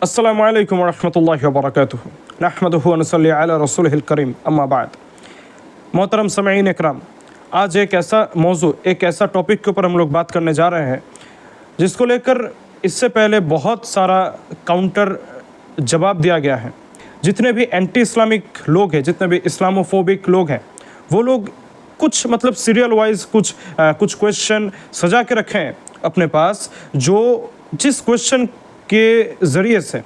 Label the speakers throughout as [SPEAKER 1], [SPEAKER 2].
[SPEAKER 1] अस्सलामु अलैकुम वरहमतुल्लाहि वबरकातुहू नहमदुहु व नसल्ली अला रसूलिहिल करीम अम्मा बाद। मोहतरम समईन इकराम, आज एक ऐसा टॉपिक के ऊपर हम लोग बात करने जा रहे हैं जिसको लेकर इससे पहले बहुत सारा काउंटर जवाब दिया गया है। जितने भी एंटी इस्लामिक लोग हैं, जितने भी इस्लामोफोबिक लोग हैं, वो लोग कुछ सीरियल वाइज कुछ क्वेश्चन सजा के रखे हैं अपने पास, जो जिस क्वेश्चन के ज़रिए से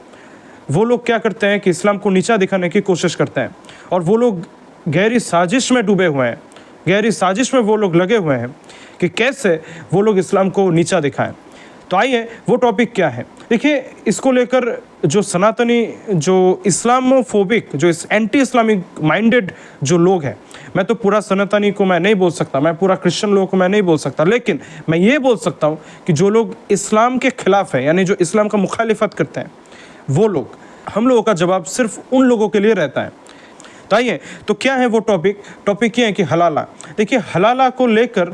[SPEAKER 1] वो लोग क्या करते हैं कि इस्लाम को नीचा दिखाने की कोशिश करते हैं। और वो लोग गहरी साजिश में डूबे हुए हैं, गहरी साजिश में वो लोग लगे हुए हैं कि कैसे वो लोग इस्लाम को नीचा दिखाएं। तो आइए, वो टॉपिक क्या है। देखिए, इसको लेकर जो सनातनी, जो इस्लामोफोबिक, जो एंटी इस्लामिक माइंडेड जो लोग हैं, मैं तो पूरा सनातनी को मैं नहीं बोल सकता, मैं पूरा क्रिश्चियन लोगों को मैं नहीं बोल सकता, लेकिन मैं ये बोल सकता हूँ कि जो लोग इस्लाम के खिलाफ है, यानी जो इस्लाम का मुखालिफत करते हैं, वो लोग, हम लोगों का जवाब सिर्फ उन लोगों के लिए रहता है। तो आइए, तो क्या है वो टॉपिक ये है कि हलाला। देखिए, हलाला को लेकर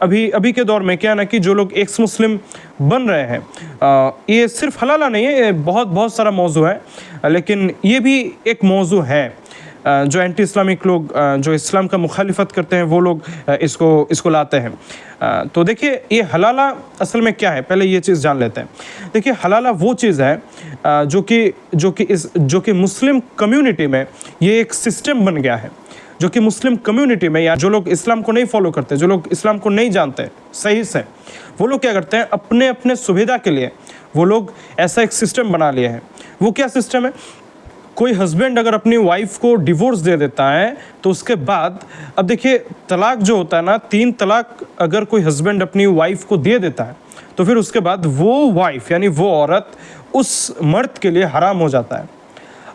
[SPEAKER 1] अभी के दौर में क्या है ना कि जो लोग एक्स मुस्लिम बन रहे हैं, ये सिर्फ हलाला नहीं है, ये बहुत सारा मौजू है, लेकिन ये भी एक मौजू है। जो एंटी इस्लामिक लोग, जो इस्लाम का मुखालिफत करते हैं, वो लोग इसको लाते हैं। तो देखिए, ये हलाला असल में क्या है, पहले ये चीज़ जान लेते हैं। देखिए, हलाला वो चीज़ है जो कि मुस्लिम कम्युनिटी में ये एक सिस्टम बन गया है, जो कि मुस्लिम कम्युनिटी में, या जो लोग इस्लाम को नहीं फॉलो करते, जो लोग इस्लाम को नहीं जानते सही से, वो लोग क्या करते हैं, अपने अपने सुविधा के लिए वो लोग ऐसा एक सिस्टम बना लिए हैं। वो क्या सिस्टम है? कोई हस्बैंड अगर अपनी वाइफ को डिवोर्स दे देता है तो उसके बाद, अब देखिए, तलाक जो होता है ना, 3 तलाक अगर कोई हस्बैंड अपनी वाइफ को दे देता है तो फिर उसके बाद वो वाइफ, यानी वो औरत, उस मर्द के लिए हराम हो जाता है।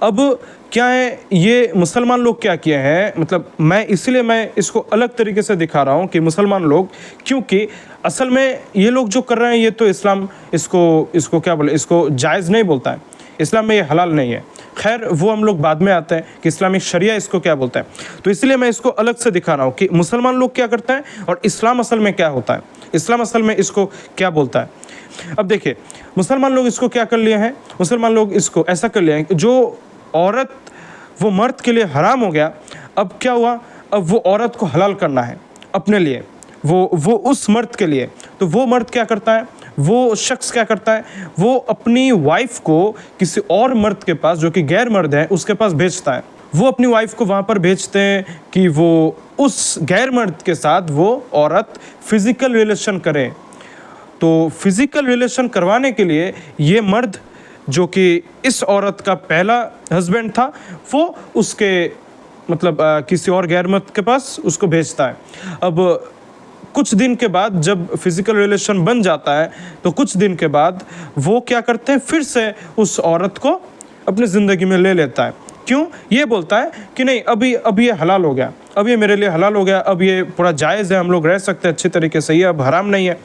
[SPEAKER 1] अब क्या है, ये मुसलमान लोग क्या किए हैं, मतलब मैं इसको अलग तरीके से दिखा रहा हूँ कि मुसलमान लोग, क्योंकि असल में ये लोग जो कर रहे हैं, ये तो इस्लाम इसको क्या बोले, इसको जायज़ नहीं बोलता है, इस्लाम में ये हलाल नहीं है। खैर, वो हम लोग बाद में आते हैं कि इस्लामिक शरिया इसको क्या बोलता है। तो इसलिए मैं इसको अलग से दिखा रहा हूँ कि मुसलमान लोग क्या करते हैं और इस्लाम असल में क्या होता है, इस्लाम असल में इसको क्या बोलता है। अब देखिए, मुसलमान लोग इसको क्या कर लिए हैं, मुसलमान लोग इसको ऐसा कर लिए हैं कि जो औरत वो मर्द के लिए हराम हो गया, अब क्या हुआ, अब वो औरत को हलाल करना है अपने लिए, वो उस मर्द के लिए। तो वो मर्द क्या करता है, वो शख्स क्या करता है, वो अपनी वाइफ को किसी और मर्द के पास, जो कि गैर मर्द है, उसके पास भेजता है। वो अपनी वाइफ को वहाँ पर भेजते हैं कि वो उस गैर मर्द के साथ वो औरत फिज़िकल रिलेशन करे। तो फिज़िकल रिलेशन करवाने के लिए ये मर्द, जो कि इस औरत का पहला हस्बैंड था, वो उसके किसी और गैर मर्द के पास उसको भेजता है। अब कुछ दिन के बाद जब फिज़िकल रिलेशन बन जाता है, तो कुछ दिन के बाद वो क्या करते हैं, फिर से उस औरत को अपनी ज़िंदगी में ले लेता है। क्यों? ये बोलता है कि नहीं, अभी ये हलाल हो गया, अब ये मेरे लिए हलाल हो गया, अब ये पूरा जायज़ है, हम लोग रह सकते हैं अच्छी तरीके से, ये अब हराम नहीं है।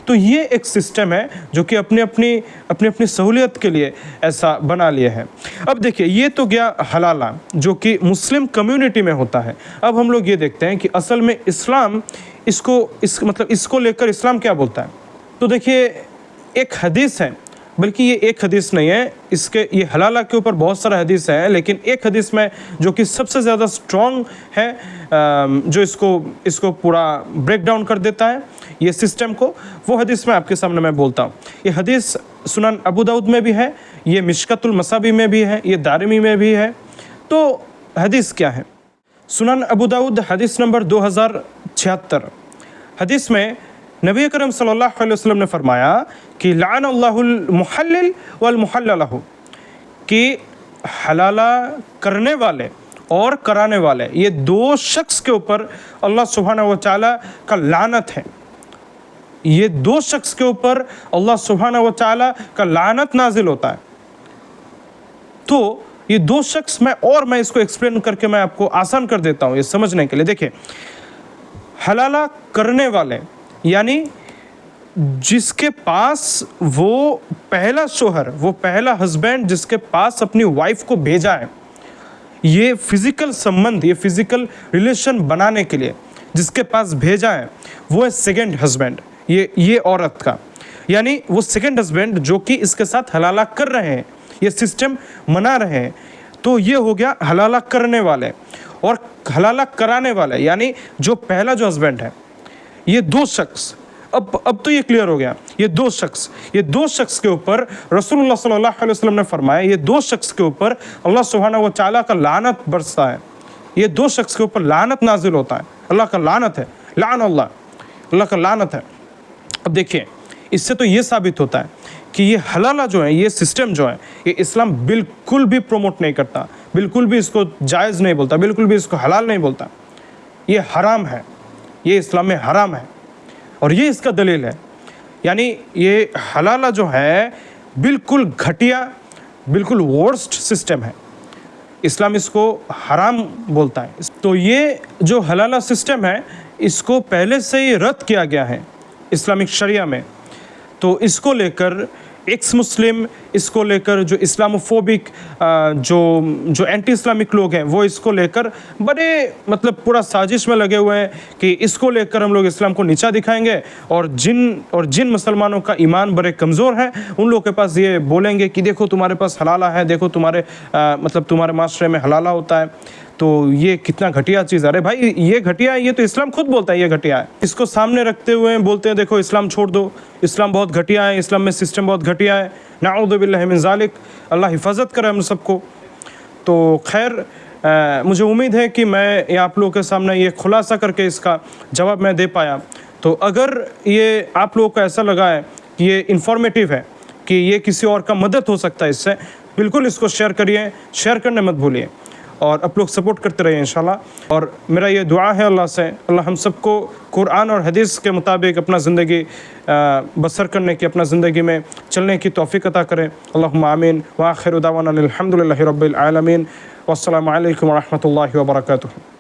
[SPEAKER 1] तो ये एक सिस्टम है जो कि अपनी सहूलियत के लिए ऐसा बना लिए है। अब देखिए, ये तो गया हलाला, जो कि मुस्लिम कम्युनिटी में होता है। अब हम लोग ये देखते हैं कि असल में इस्लाम इसको लेकर इस्लाम क्या बोलता है। तो देखिए, एक हदीस है, बल्कि ये एक हदीस नहीं है, ये हलाला के ऊपर बहुत सारा हदीस है, लेकिन एक हदीस में जो कि सबसे ज़्यादा स्ट्रॉन्ग है, जो इसको पूरा ब्रेक डाउन कर देता है ये सिस्टम को, वो हदीस में आपके सामने मैं बोलता हूँ। ये हदीस सुनन अबू दाऊद में भी है, ये मिशकतुल मसाबी में भी है, ये दारिमी में भी है। तो हदीस क्या है? सुनन अबू दाऊद हदीस नंबर 2076। हदीस में नबी करम सल्लल्लाहु अलैहि वसल्लम ने फरमाया कि लाअनल्लाहुल मुहल्लिल वल मुहल्लल लहू, कि हलाला करने वाले और कराने वाले, ये 2 शख्स के ऊपर अल्लाह सुब्हानहू व तआला का लानत है। ये 2 शख्स के ऊपर अल्लाह सुब्हानहू व तआला का लानत नाजिल होता है। तो ये 2 शख्स, मैं इसको एक्सप्लेन करके मैं आपको आसान कर देता हूँ ये समझने के लिए। देखिए, हलाला करने वाले, यानी जिसके पास वो पहला शोहर, वो पहला हस्बैंड जिसके पास अपनी वाइफ को भेजा है, ये फिज़िकल संबंध, ये फिज़िकल रिलेशन बनाने के लिए जिसके पास भेजा है, वो है सेकंड हस्बैंड, ये औरत का। यानी वो सेकंड हस्बैंड जो कि इसके साथ हलाला कर रहे हैं, ये सिस्टम मना रहे हैं, तो ये हो गया हलाला करने वाले। और हलाला कराने वाले यानी जो पहला जो हस्बैंड है, ये दो शख्स, अब तो ये क्लियर हो गया, ये दो शख्स के ऊपर रसूलुल्लाह सल्लल्लाहु अलैहि वसल्लम ने फरमाया, ये दो शख्स के ऊपर अल्लाह सुब्हानहू व तआला का लानत बरसता है, ये दो शख्स के ऊपर लानत नाजिल होता है, अल्लाह का लानत है, अल्लाह का लानत है। अब देखिए, इससे तो ये साबित होता है कि ये हलाला जो है, ये सिस्टम जो है, ये इस्लाम बिल्कुल भी प्रमोट नहीं करता, बिल्कुल भी इसको जायज़ नहीं बोलता, बिल्कुल भी इसको हलाल नहीं बोलता। ये हराम है, ये इस्लाम में हराम है, और ये इसका दलील है। यानी ये हलाला जो है बिल्कुल घटिया, बिल्कुल वर्स्ट सिस्टम है, इस्लाम इसको हराम बोलता है। तो ये जो हलाला सिस्टम है, इसको पहले से ही रद्द किया गया है इस्लामिक शरिया में। तो इसको लेकर एक्स मुस्लिम, इसको लेकर जो इस्लामोफोबिक जो एंटी इस्लामिक लोग हैं, वो इसको लेकर बड़े मतलब पूरा साजिश में लगे हुए हैं कि इसको लेकर हम लोग इस्लाम को नीचा दिखाएंगे, और जिन मुसलमानों का ईमान बड़े कमज़ोर है उन लोगों के पास ये बोलेंगे कि देखो तुम्हारे पास हलाला है, देखो तुम्हारे माशरे में हलाला होता है। तो ये कितना घटिया चीज़ है। अरे भाई, ये घटिया है, ये तो इस्लाम खुद बोलता है ये घटिया है। इसको सामने रखते हुए बोलते हैं देखो इस्लाम छोड़ दो, इस्लाम बहुत घटिया है, इस्लाम में सिस्टम बहुत घटिया है। नाऊज़ु बिल्लाहि मिन ज़ालिक, अल्लाह हिफाजत करे हम सबको। तो खैर, मुझे उम्मीद है कि मैं आप लोगों के सामने ये खुलासा करके इसका जवाब मैं दे पाया। तो अगर ये आप लोगों को ऐसा लगा है कि ये इन्फॉर्मेटिव है, कि ये किसी और का मदद हो सकता है इससे, बिल्कुल इसको शेयर करिए, शेयर करने मत भूलिए, और आप लोग सपोर्ट करते रहिए इंशाल्लाह। और मेरा ये दुआ है अल्लाह से, अल्लाह हम सबको कुरान और हदीस के मुताबिक अपना ज़िंदगी बसर करने की, अपना ज़िंदगी में चलने की तौफ़ीक़ अता करें। अल्लाहुम्मा आमीन। व आखिरु दावाना अनिल हम्दुलिल्लाहि रब्बिल आलमीन। वस्सलामु अलैकुम व रहमतुल्लाहि व बरकातुहू।